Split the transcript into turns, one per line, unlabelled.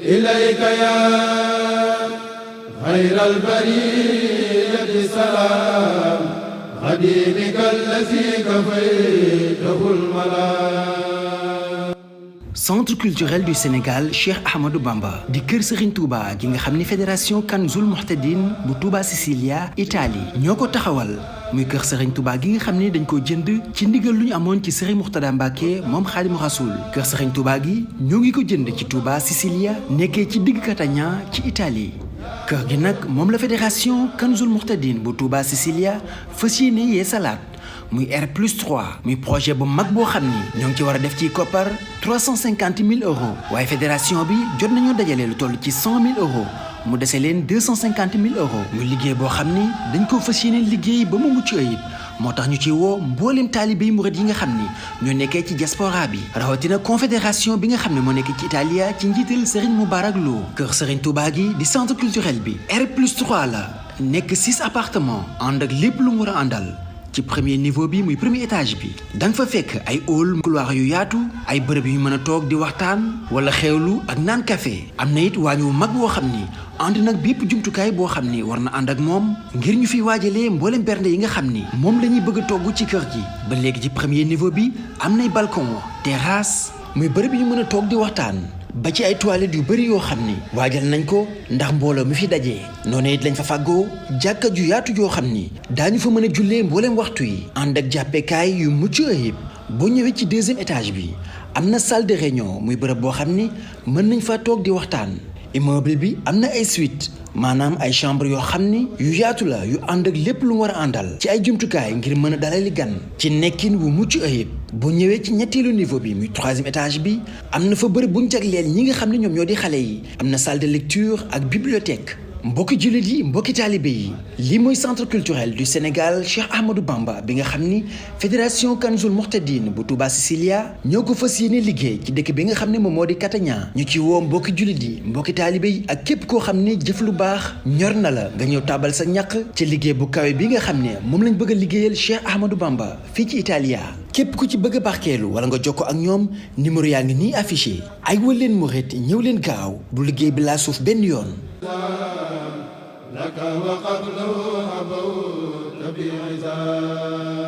إليك يا خير البرية سلام خديمك الذي كفيته الملام.
Centre culturel du Sénégal Cheikh Ahmadou Bamba di kër Serigne Touba gi nga xam ni fédération Kanzul Muhtadin bu Touba Sicilia Italie ñoo ko taxawal muy kër Serigne Touba gi nga xam ni dañ ko jënd ci ndigal lu ñu amoon ci Serigne Mourtada Mbacké moom Xaadimu Rasuul. Kër Serigne Touba gi ñoo ngi ko jënd ci Touba Sicilia nekkee ci digg Catania ci Italie. kër gi nag moom la fédération Kanzul Muhtadin bu Touba Sicilia fas yéene yee salaat muy R+3 muy projet bu mag boo xam ni ñoo ngi ci war a def ci koppar 350 000 euros waaye fédération bi jot nañoo dajale lu toll ci 100 000 euros mu dese leen 250 000 euros muy liggéey boo xam ni dañ ko fas yéene liggéey ba mu mucc ayib moo tax ñu ci woo mbooleem taalibe yi murid yi nga xam ni ñoo nekkee ci diaspora bi rawatina confédération bi nga xam ne moo nekk ci Italia ci njiital Serigne Moubarak Lo. kër Serigne Touba gi di centre culturel bi R+3 la nekk 6 appartements ànd ak lépp lu mu war a àndal. ci premier niveau bi muy premier étage bi da nga fa fekk ay hall couloir yu yaatu ay bërëb yu mën a toog di waxtaan wala xewlu ak naan café am na it waañ wu mag boo xam ni ànd nag bépp jumtukaay boo xam ni war na ànd ak moom ngir ñu fiy waajalee mboolem bernde yi nga xam ni moom la ñuy bëgg a togg ci kër gi. ba léegi ci premier niveau bi am nay balcon terrasse muy bërëb yu mën a toog di waxtaan ba ci ay toilettes yu bëri yoo xam ni waajal nañ ko ndax mbooloo mi fi dajee noonu it lañ fa fàggoo jàkka ju yaatu yoo xam ni daañu fa mën a jullee mbooleem waxtu yi ànd ak jàppekaay yu mucc ayib. boo ñëwee ci deuxième étage bi am na salle de réunion muy bërëb boo xam ni mën nañ fa toog di waxtaan. immeuble bi am na ay suite maanaam ay chambre yoo xam ni yu yaatu la yu ànd ak lépp lu mu war a àndal ci ay jumtukaay ngir mën a dalali gan ci nekkin wu mucc ayib. boo ñëwee ci ñetteelu niveau bi muy troisième étage bi am na fa bërëb bu ñu jagleel ñi nga xam ne ñoom ñoo di xale yi am na salle de lecture ak bibliothèque. mbokki jullit yi mbokki taalibe yi lii mooy centre culturel du Sénégal Cheikh Ahmadou Bamba bi nga xam ni fédération Kanzul Muhtadin bu Touba Sicilia ñoo ko fas yéene liggéey ci dëkk bi nga xam ne moom moo di Catania. ñu ci woo mbokki jullit yi mbokki taalibe yi ak képp koo xam ne jëf lu baax ñor na la nga ñëw tàbbal sa ñaq ci liggéey bu kawe bi nga xam ne moom lañ bëgg a liggéeyal Cheikh Ahmadou Bamba fii ci Italia. képp ku ci bëgg a barkeelu wala nga jokkoo ak ñoom numéro yaa ngi nii affiché ay wal leen murit ñëw leen gaaw bu liggéey bi laa suuf benn yoon.
لك وقبله أبوت بعزاز